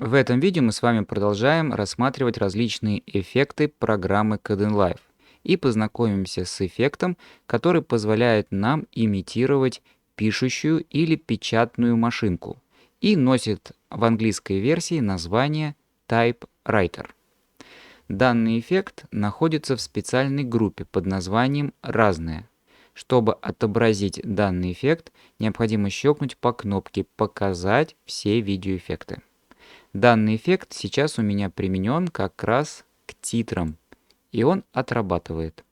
В этом видео мы с вами продолжаем рассматривать различные эффекты программы Kdenlive и познакомимся с эффектом, который позволяет нам имитировать пишущую или печатную машинку и носит в английской версии название TypeWriter. Данный эффект находится в специальной группе под названием «Разное». Чтобы отобразить данный эффект, необходимо щелкнуть по кнопке «Показать все видеоэффекты». Данный эффект сейчас у меня применен как раз к титрам, и он отрабатывает.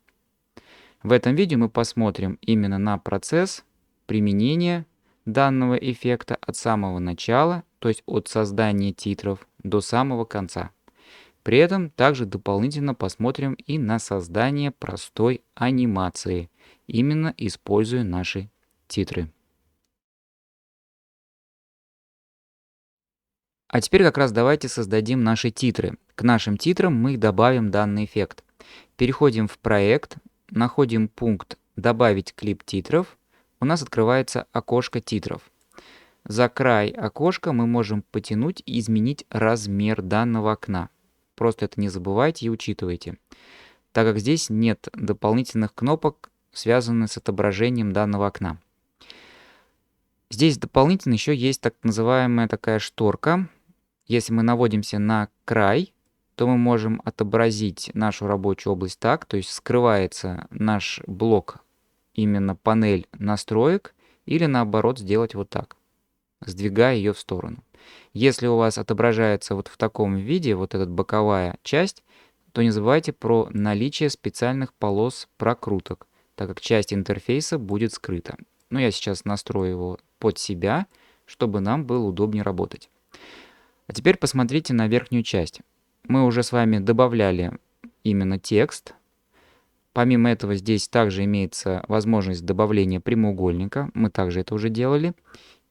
В этом видео мы посмотрим именно на процесс применения данного эффекта от самого начала, то есть от создания титров до самого конца. При этом также дополнительно посмотрим и на создание простой анимации, именно используя наши титры. А теперь как раз давайте создадим наши титры. К нашим титрам мы добавим данный эффект. Переходим в проект, находим пункт «Добавить клип титров». У нас открывается окошко титров. За край окошка мы можем потянуть и изменить размер данного окна. Просто это не забывайте и учитывайте, так как здесь нет дополнительных кнопок, связанных с отображением данного окна. Здесь дополнительно еще есть так называемая такая шторка. Если мы наводимся на край, то мы можем отобразить нашу рабочую область так, то есть скрывается наш блок, именно панель настроек, или наоборот сделать вот так, сдвигая ее в сторону. Если у вас отображается вот в таком виде, вот эта боковая часть, то не забывайте про наличие специальных полос прокруток, так как часть интерфейса будет скрыта. Но я сейчас настрою его под себя, чтобы нам было удобнее работать. А теперь посмотрите на верхнюю часть. Мы уже с вами добавляли именно текст. Помимо этого здесь также имеется возможность добавления прямоугольника. Мы также это уже делали.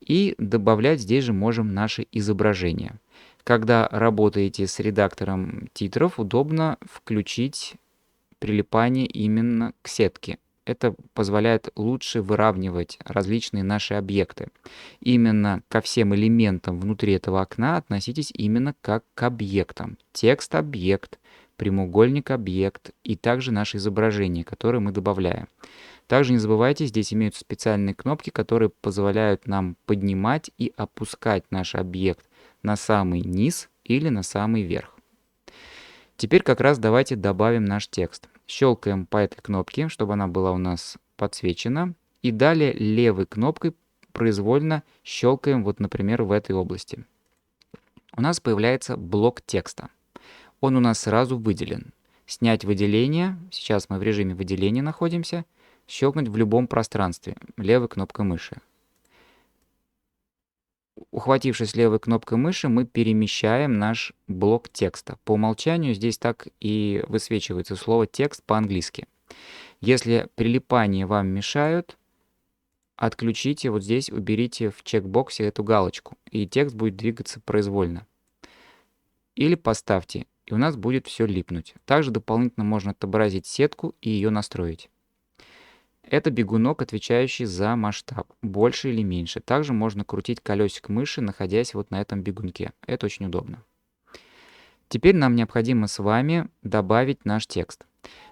И добавлять здесь же можем наши изображения. Когда работаете с редактором титров, удобно включить прилипание именно к сетке. Это позволяет лучше выравнивать различные наши объекты. Именно ко всем элементам внутри этого окна относитесь именно как к объектам. Текст-объект, прямоугольник-объект и также наши изображения, которые мы добавляем. Также не забывайте, здесь имеются специальные кнопки, которые позволяют нам поднимать и опускать наш объект на самый низ или на самый верх. Теперь как раз давайте добавим наш текст. Щелкаем по этой кнопке, чтобы она была у нас подсвечена. И далее левой кнопкой произвольно щелкаем, вот, например, в этой области. У нас появляется блок текста. Он у нас сразу выделен. Снять выделение. Сейчас мы в режиме выделения находимся. Щелкнуть в любом пространстве левой кнопкой мыши. Ухватившись левой кнопкой мыши, мы перемещаем наш блок текста. По умолчанию здесь так и высвечивается слово «текст» по-английски. Если прилипания вам мешают, отключите вот здесь, уберите в чекбоксе эту галочку, и текст будет двигаться произвольно. Или поставьте, и у нас будет все липнуть. Также дополнительно можно отобразить сетку и ее настроить. Это бегунок, отвечающий за масштаб, больше или меньше. Также можно крутить колесик мыши, находясь вот на этом бегунке. Это очень удобно. Теперь нам необходимо с вами добавить наш текст.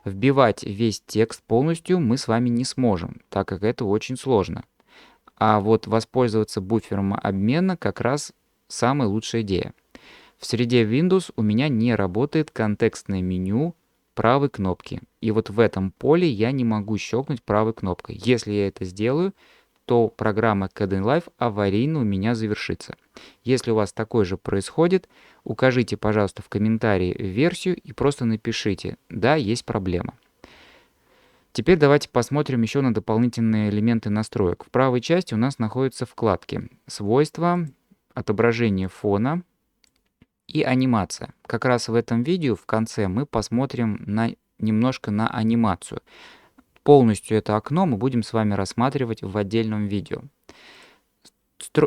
Вбивать весь текст полностью мы с вами не сможем, так как это очень сложно. А вот воспользоваться буфером обмена как раз самая лучшая идея. В среде Windows у меня не работает контекстное меню правой кнопки. И вот в этом поле я не могу щелкнуть правой кнопкой. Если я это сделаю, то программа Kdenlive аварийно у меня завершится. Если у вас такое же происходит, укажите, пожалуйста, в комментарии версию и просто напишите «Да, есть проблема». Теперь давайте посмотрим еще на дополнительные элементы настроек. В правой части у нас находятся вкладки «Свойства», «Отображение фона» и анимация. Как раз в этом видео в конце мы посмотрим немножко на анимацию. Полностью это окно мы будем с вами рассматривать в отдельном видео.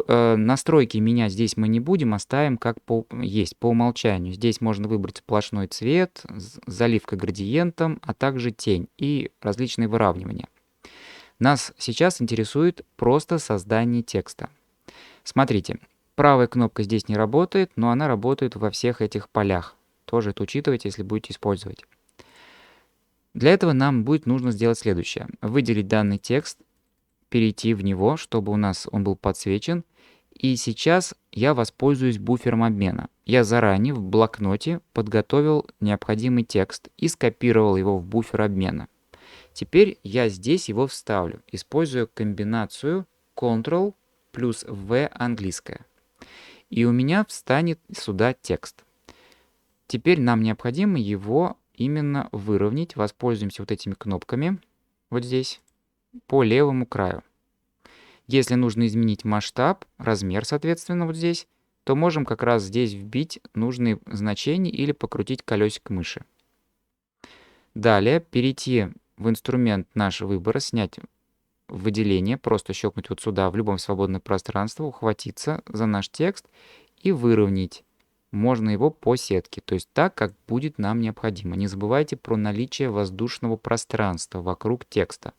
Настройки менять здесь мы не будем, оставим как есть по умолчанию. Здесь можно выбрать сплошной цвет, заливка градиентом, а также тень и различные выравнивания. Нас сейчас интересует просто создание текста. Смотрите, Правая кнопка здесь не работает, но она работает во всех этих полях. Тоже это учитывайте, если будете использовать. Для этого нам будет нужно сделать следующее. Выделить данный текст, перейти в него, чтобы у нас он был подсвечен. И сейчас я воспользуюсь буфером обмена. Я заранее в блокноте подготовил необходимый текст и скопировал его в буфер обмена. Теперь я здесь его вставлю, используя комбинацию Ctrl плюс V английская. И у меня встанет сюда текст. Теперь нам необходимо его именно выровнять. Воспользуемся вот этими кнопками вот здесь по левому краю. Если нужно изменить масштаб, размер, соответственно, вот здесь, то можем как раз здесь вбить нужные значения или покрутить колесико мыши. Далее перейти в инструмент нашего выбора, снять выделение, просто щелкнуть вот сюда в любом свободном пространстве, ухватиться за наш текст и выровнять. Можно его по сетке, то есть так, как будет нам необходимо. Не забывайте про наличие воздушного пространства вокруг текста.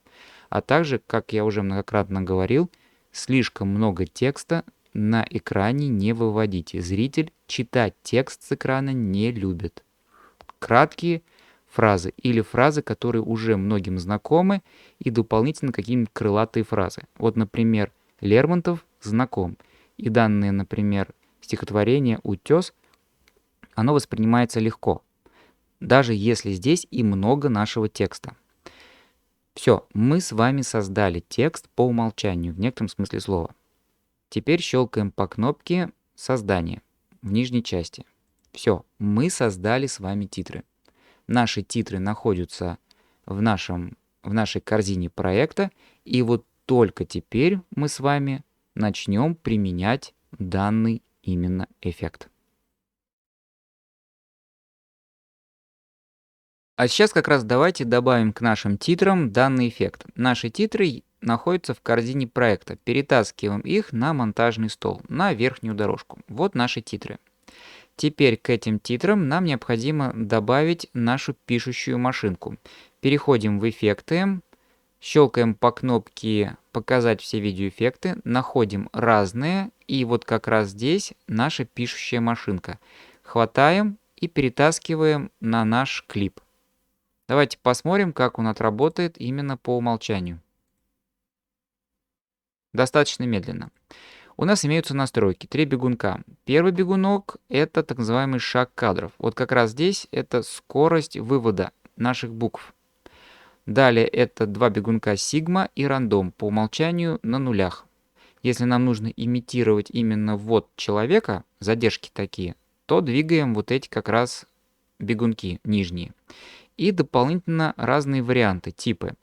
А также, как я уже многократно говорил, слишком много текста на экране не выводите. Зритель читать текст с экрана не любит. Краткие фразы или фразы, которые уже многим знакомы, и дополнительно какие-нибудь крылатые фразы. Вот, например, Лермонтов знаком. И данное, например, стихотворение «Утес», оно воспринимается легко, даже если здесь и много нашего текста. Все, мы с вами создали текст по умолчанию, в некотором смысле слова. Теперь щелкаем по кнопке «Создание» в нижней части. Все, мы создали с вами титры. Наши титры находятся в нашей корзине проекта, и вот только теперь мы с вами начнем применять данный именно эффект. А сейчас как раз давайте добавим к нашим титрам данный эффект. Наши титры находятся в корзине проекта. Перетаскиваем их на монтажный стол, на верхнюю дорожку. Вот наши титры. Теперь к этим титрам нам необходимо добавить нашу пишущую машинку. Переходим в эффекты, щелкаем по кнопке «Показать все видеоэффекты», находим разные, и вот как раз здесь наша пишущая машинка. Хватаем и перетаскиваем на наш клип. Давайте посмотрим, как он отработает именно по умолчанию. Достаточно медленно. У нас имеются настройки, 3 бегунка. Первый бегунок – это так называемый шаг кадров. Вот как раз здесь это скорость вывода наших букв. Далее это 2 бегунка сигма и рандом, по умолчанию на нулях. Если нам нужно имитировать именно ввод человека, задержки такие, то двигаем вот эти как раз бегунки нижние. И дополнительно разные варианты, типы.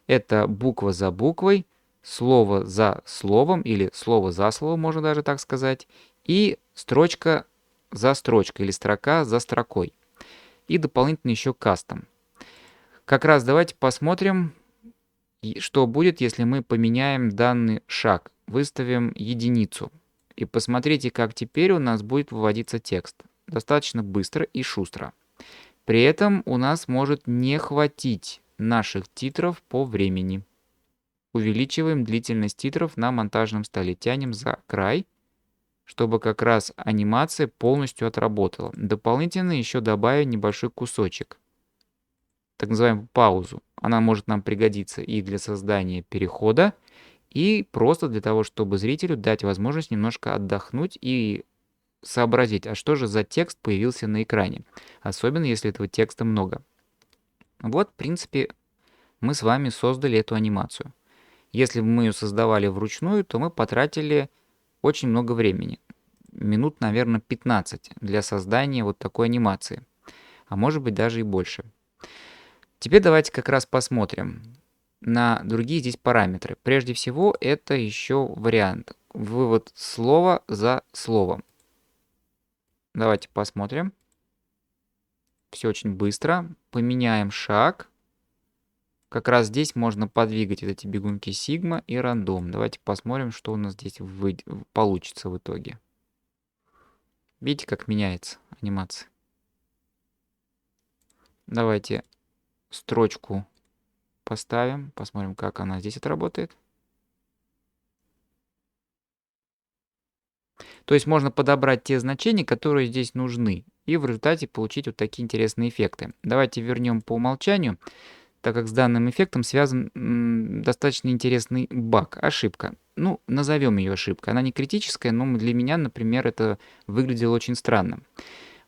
Это буква за буквой, слово за словом или слово за словом, можно даже так сказать, и строчка за строчкой или строка за строкой. И дополнительно еще кастом. Как раз давайте посмотрим, что будет, если мы поменяем данный шаг. Выставим единицу. И посмотрите, как теперь у нас будет выводиться текст. Достаточно быстро и шустро. При этом у нас может не хватить наших титров по времени. Увеличиваем длительность титров на монтажном столе, тянем за край, чтобы как раз анимация полностью отработала. Дополнительно еще добавим небольшой кусочек, так называемую паузу. Она может нам пригодиться и для создания перехода, и просто для того, чтобы зрителю дать возможность немножко отдохнуть и сообразить, а что же за текст появился на экране, особенно если этого текста много. Вот, в принципе, мы с вами создали эту анимацию. Если бы мы ее создавали вручную, то мы потратили очень много времени. Минут, наверное, 15 для создания вот такой анимации. А может быть даже и больше. Теперь давайте как раз посмотрим на другие здесь параметры. Прежде всего, это еще вариант. Вывод слова за словом. Давайте посмотрим. Все очень быстро. Поменяем шаг. Как раз здесь можно подвигать вот эти бегунки сигма и рандом. Давайте посмотрим, что у нас здесь получится в итоге. Видите, как меняется анимация? Давайте строчку поставим. Посмотрим, как она здесь отработает. То есть можно подобрать те значения, которые здесь нужны, и в результате получить вот такие интересные эффекты. Давайте вернем по умолчанию, так как с данным эффектом связан достаточно интересный баг, ошибка. Ну, назовем ее ошибкой. Она не критическая, но для меня, например, это выглядело очень странно.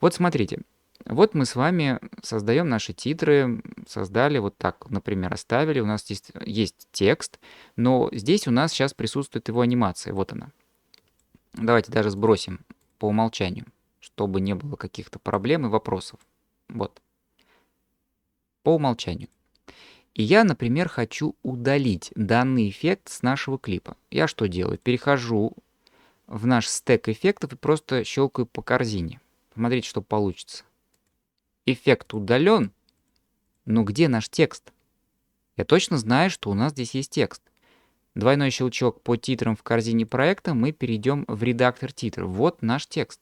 Вот смотрите. Вот мы с вами создаем наши титры, создали вот так, например, оставили. У нас здесь есть текст, но здесь у нас сейчас присутствует его анимация. Вот она. Давайте даже сбросим по умолчанию, чтобы не было каких-то проблем и вопросов. Вот. По умолчанию. И я, например, хочу удалить данный эффект с нашего клипа. Я что делаю? Перехожу в наш стек эффектов и просто щелкаю по корзине. Смотрите, что получится. Эффект удален, но где наш текст? Я точно знаю, что у нас здесь есть текст. Двойной щелчок по титрам в корзине проекта, мы перейдем в редактор титров. Вот наш текст.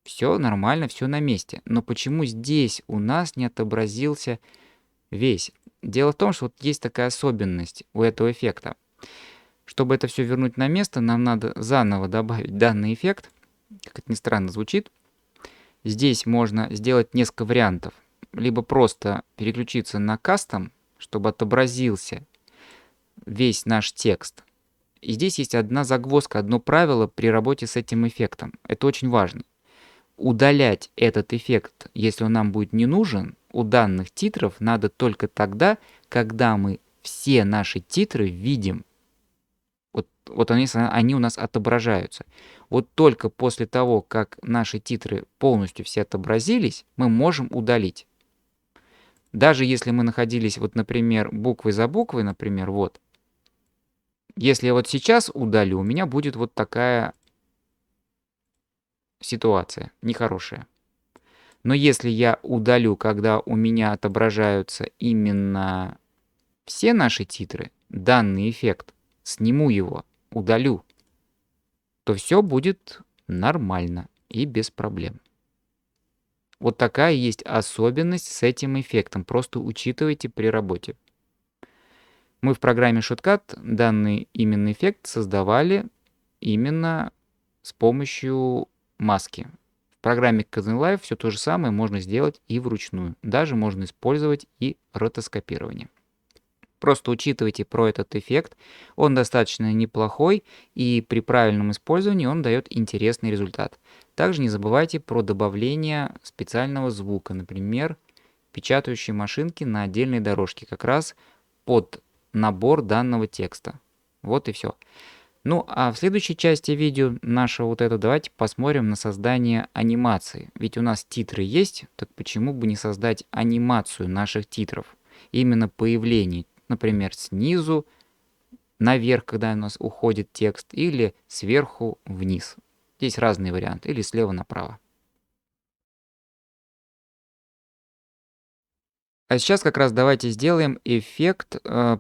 Все нормально, все на месте. Но почему здесь у нас не отобразился весь? Дело в том, что вот есть такая особенность у этого эффекта. Чтобы это все вернуть на место, нам надо заново добавить данный эффект. Как это ни странно звучит. Здесь можно сделать несколько вариантов. Либо просто переключиться на кастом, чтобы отобразился весь наш текст. И здесь есть одна загвоздка, одно правило при работе с этим эффектом. Это очень важно. Удалять этот эффект, если он нам будет не нужен, у данных титров надо только тогда, когда мы все наши титры видим. Вот они у нас отображаются. Вот только после того, как наши титры полностью все отобразились, мы можем удалить. Даже если мы находились, вот, например, буквой за буквой, например, вот. Если я вот сейчас удалю, у меня будет вот такая ситуация, нехорошая. Но если я удалю, когда у меня отображаются именно все наши титры, данный эффект, сниму его, удалю, то все будет нормально и без проблем. Вот такая есть особенность с этим эффектом. Просто учитывайте при работе. Мы в программе Shotcut данный именно эффект создавали именно с помощью маски. В программе Kdenlive все то же самое можно сделать и вручную. Даже можно использовать и ротоскопирование. Просто учитывайте про этот эффект. Он достаточно неплохой, и при правильном использовании он дает интересный результат. Также не забывайте про добавление специального звука, например, печатающей машинки на отдельной дорожке, как раз под набор данного текста. Вот и все. Ну, а в следующей части видео нашего вот это давайте посмотрим на создание анимации. Ведь у нас титры есть, так почему бы не создать анимацию наших титров? Именно появление, например, снизу наверх, когда у нас уходит текст, или сверху вниз. Здесь разные варианты, или слева направо. А сейчас как раз давайте сделаем эффект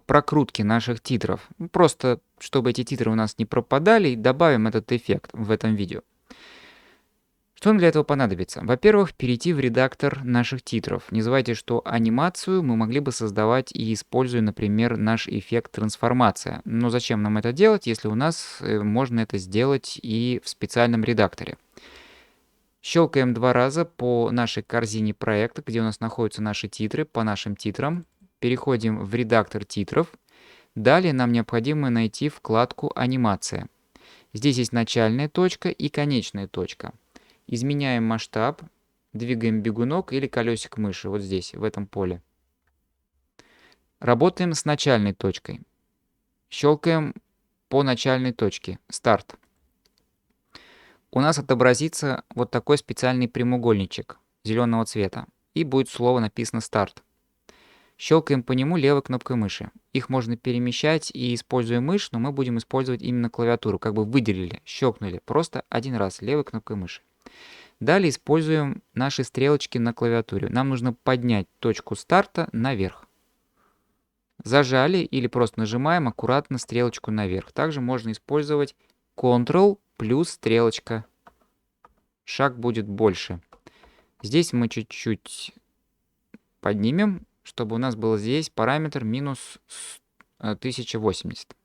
прокрутки наших титров. Просто, чтобы эти титры у нас не пропадали, добавим этот эффект в этом видео. Что нам для этого понадобится? Во-первых, перейти в редактор наших титров. Не забывайте, что анимацию мы могли бы создавать и используя, например, наш эффект трансформация. Но зачем нам это делать, если у нас можно это сделать и в специальном редакторе? Щелкаем два раза по нашей корзине проекта, где у нас находятся наши титры, по нашим титрам. Переходим в редактор титров. Далее нам необходимо найти вкладку «Анимация». Здесь есть начальная точка и конечная точка. Изменяем масштаб, двигаем бегунок или колесик мыши вот здесь, в этом поле. Работаем с начальной точкой. Щелкаем по начальной точке «Старт». У нас отобразится вот такой специальный прямоугольничек зеленого цвета. И будет слово написано «Старт». Щелкаем по нему левой кнопкой мыши. Их можно перемещать и используя мышь, но мы будем использовать именно клавиатуру. Как бы выделили, щелкнули. Просто один раз левой кнопкой мыши. Далее используем наши стрелочки на клавиатуре. Нам нужно поднять точку старта наверх. Зажали или просто нажимаем аккуратно стрелочку наверх. Также можно использовать Ctrl плюс стрелочка. Шаг будет больше. Здесь мы чуть-чуть поднимем, чтобы у нас был здесь параметр минус 1080.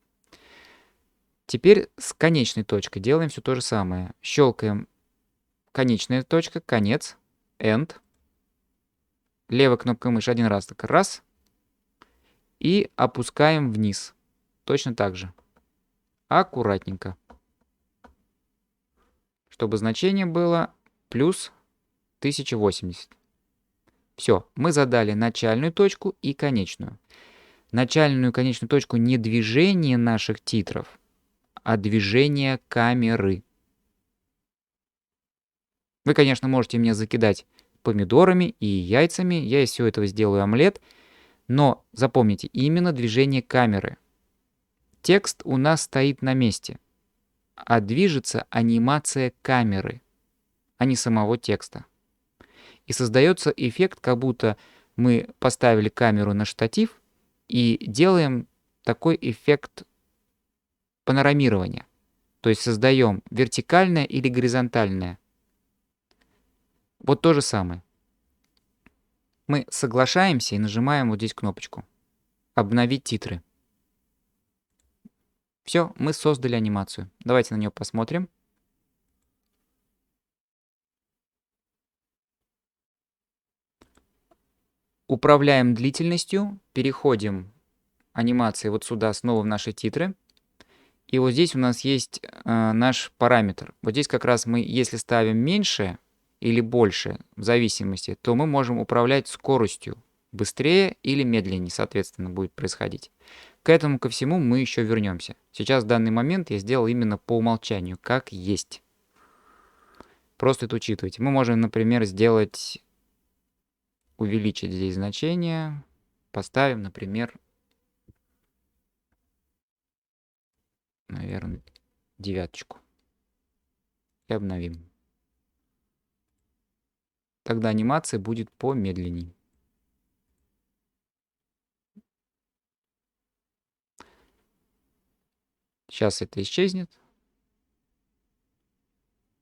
Теперь с конечной точкой делаем все то же самое. Щелкаем конечная точка, конец, End. Левой кнопкой мыши один раз, так раз. И опускаем вниз. Точно так же. Аккуратненько. Чтобы значение было плюс 1080. Все, мы задали начальную точку и конечную. Начальную и конечную точку не движение наших титров, а движение камеры. Вы, конечно, можете мне закидать помидорами и яйцами. Я из всего этого сделаю омлет. Но запомните, именно движение камеры. Текст у нас стоит на месте, а движется анимация камеры, а не самого текста. И создается эффект, как будто мы поставили камеру на штатив и делаем такой эффект панорамирования. То есть создаем вертикальное или горизонтальное. Вот то же самое. Мы соглашаемся и нажимаем вот здесь кнопочку «Обновить титры». Все, мы создали анимацию. Давайте на нее посмотрим. Управляем длительностью, переходим анимации вот сюда снова в наши титры. И вот здесь у нас есть наш параметр. Вот здесь как раз мы, если ставим меньше или больше, в зависимости, то мы можем управлять скоростью. Быстрее или медленнее, соответственно, будет происходить. К этому ко всему мы еще вернемся. Сейчас в данный момент я сделал именно по умолчанию, как есть. Просто это учитывайте. Мы можем, например, увеличить здесь значение. Поставим, например, наверное, 9. И обновим. Тогда анимация будет помедленнее. Сейчас это исчезнет.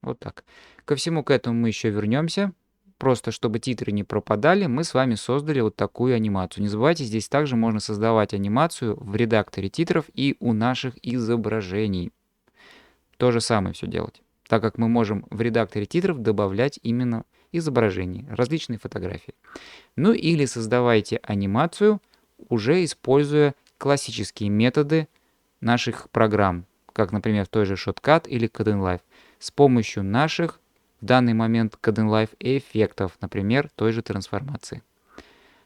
Вот так. Ко всему к этому мы еще вернемся. Просто чтобы титры не пропадали, мы с вами создали вот такую анимацию. Не забывайте, здесь также можно создавать анимацию в редакторе титров и у наших изображений. То же самое все делать, так как мы можем в редакторе титров добавлять именно изображения, различные фотографии. Ну или создавайте анимацию, уже используя классические методы наших программ, как, например, в той же Shotcut или Kdenlive, с помощью наших в данный момент Kdenlive эффектов, например, той же трансформации.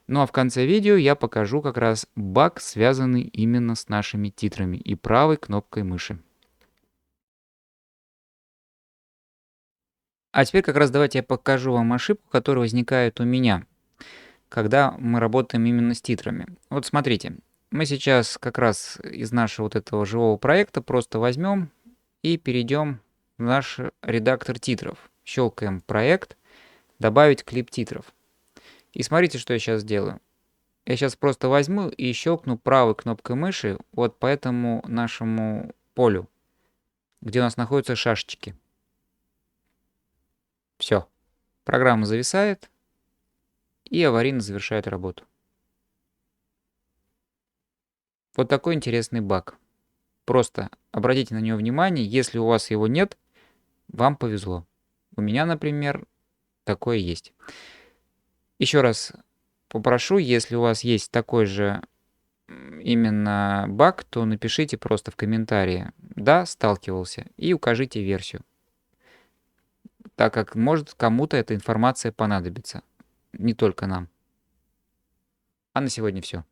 Ну а в конце видео я покажу как раз баг, связанный именно с нашими титрами и правой кнопкой мыши. А теперь как раз давайте я покажу вам ошибку, которая возникает у меня, когда мы работаем именно с титрами. Вот смотрите, мы сейчас как раз из нашего вот этого живого проекта просто возьмем и перейдем в наш редактор титров. Щелкаем «Проект», «Добавить клип титров». И смотрите, что я сейчас сделаю. Я сейчас просто возьму и щелкну правой кнопкой мыши вот по этому нашему полю, где у нас находятся шашечки. Все. Программа зависает и аварийно завершает работу. Вот такой интересный баг. Просто обратите на него внимание, если у вас его нет, вам повезло. У меня, например, такое есть. Еще раз попрошу, если у вас есть такой же именно баг, то напишите просто в комментарии «Да, сталкивался» и укажите версию, так как может кому-то эта информация понадобится, не только нам. А на сегодня все.